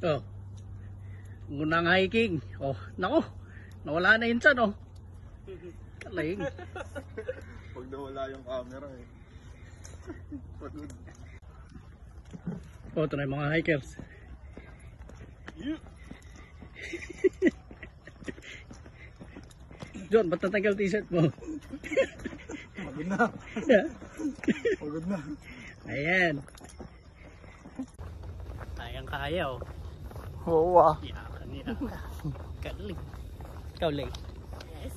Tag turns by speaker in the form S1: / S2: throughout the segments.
S1: Oh. Unang hiking. Oh, nako. Nawala na yun dyan, oh. Kaling.
S2: Pag nawala yung camera eh. Pagod.
S1: Oh, ito na yung mga hikers. John, ba't natanggal t-shirt mo?
S2: Pagod na. Pagod na.
S1: Ayan. Kayang-kaya, oh.
S2: Oo ah.
S1: Yakan niya. Kaling. Ikaw, Lay. Yes.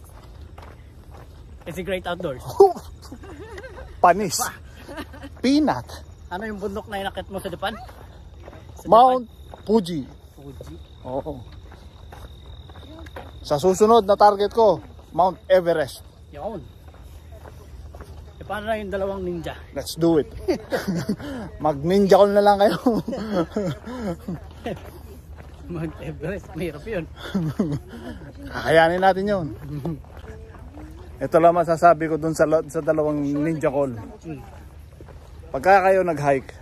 S1: It's a great outdoors.
S2: Panis. Peanut.
S1: Ano yung bundok na inakit mo sa depan?
S2: Mount Fuji.
S1: Fuji.
S2: Oo. Sa susunod na target ko, Mount Everest.
S1: Yun. E paano na yung dalawang ninja?
S2: Let's do it. Mag-ninja call na lang kayo.
S1: Mount Everest, mahirap yun.
S2: Kakayanin natin yun. Ito lang masasabi ko dun sa dalawang ninja call. Pagka kayo nag-hike,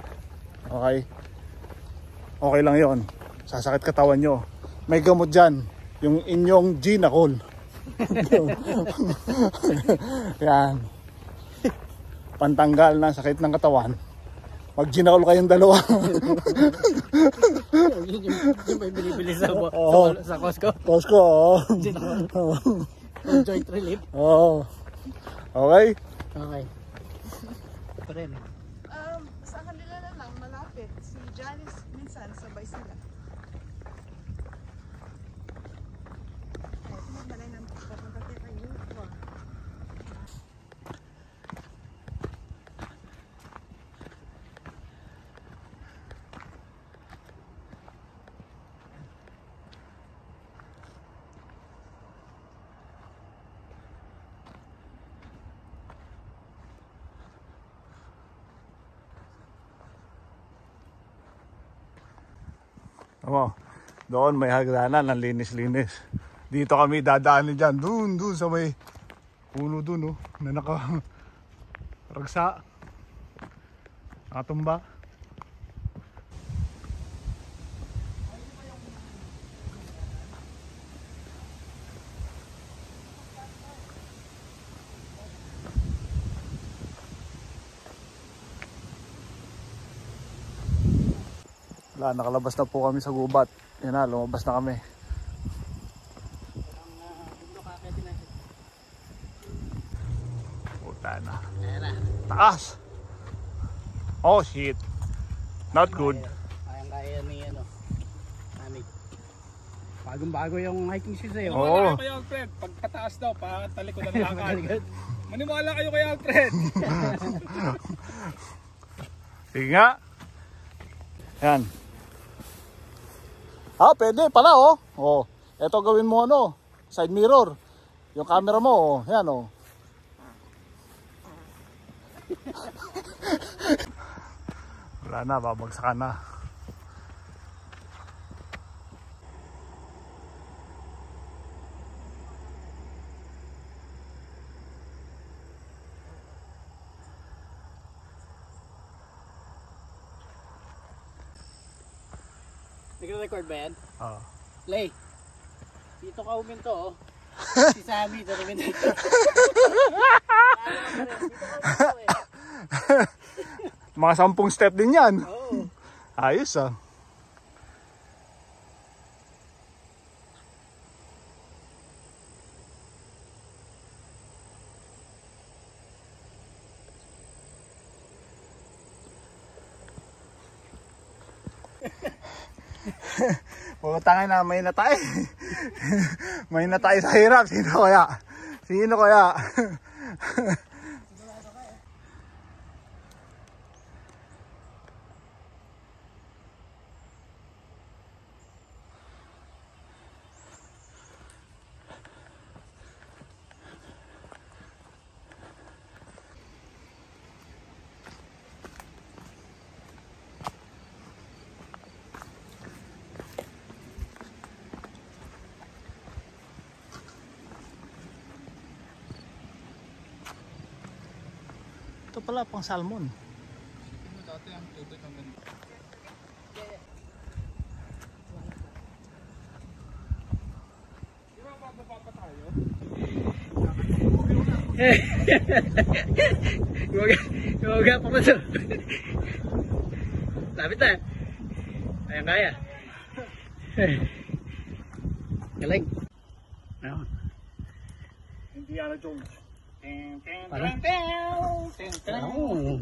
S2: okay lang yon. Sasakit katawan nyo. May gamot dyan. Yung inyong Gina call. Yan. Pantanggal na sakit ng katawan. Mag-Gina call kayong dalawa.
S1: Yung may binibili sa Costco.
S2: Costco, oo.
S1: Joint relief.
S2: Oo. Okay?
S1: Okay. Ito rin.
S3: Sa kanila na lang, malapit. Si Janice, minsan, sabay sila. Ay, tumagbalay ng papunta kayo.
S2: Doon may hagdanan ng linis-linis. Dito kami dadaan dyan. Doon sa may puno doon, oh, na naka-ragsa. Nakatumba. Wala, nakalabas na po kami sa gubat. Yan na, lumabas na kami. Puta na. Taas! Oh shit. Not good.
S1: Kayang-kaya ni ano. Nani. Bagong-bago yung hiking shoes eh.
S2: Oo.
S4: Maniwala kayo Alfred, pagpataas daw, patalikod ang lakad. Maniwala kayo kay Alfred.
S2: Sige nga. Yan. Pwede pala, oh. Oh, eto gawin mo ano, side mirror. Yung camera mo, oh. Yan, oh. Wala na, babagsakan na.
S1: Nagre-record ba yan?
S2: Oo.
S1: Lay. Dito ka uminto, oh. Si Sammy, dito uminto. Dito ka uminto, eh.
S2: Mga 10 step din yan.
S1: Oo.
S2: Ayos, ah. Putangin na, may natay. May natay sa hirap. Sino kaya? Sino kaya? Ito pala pang salmon.
S4: Dati ang tubig ang ganda.
S1: Gumaga pa pa so. Lapit na. Ayan kaya. Galing. Ano?
S4: Indiana Jones.
S1: Para? Oh.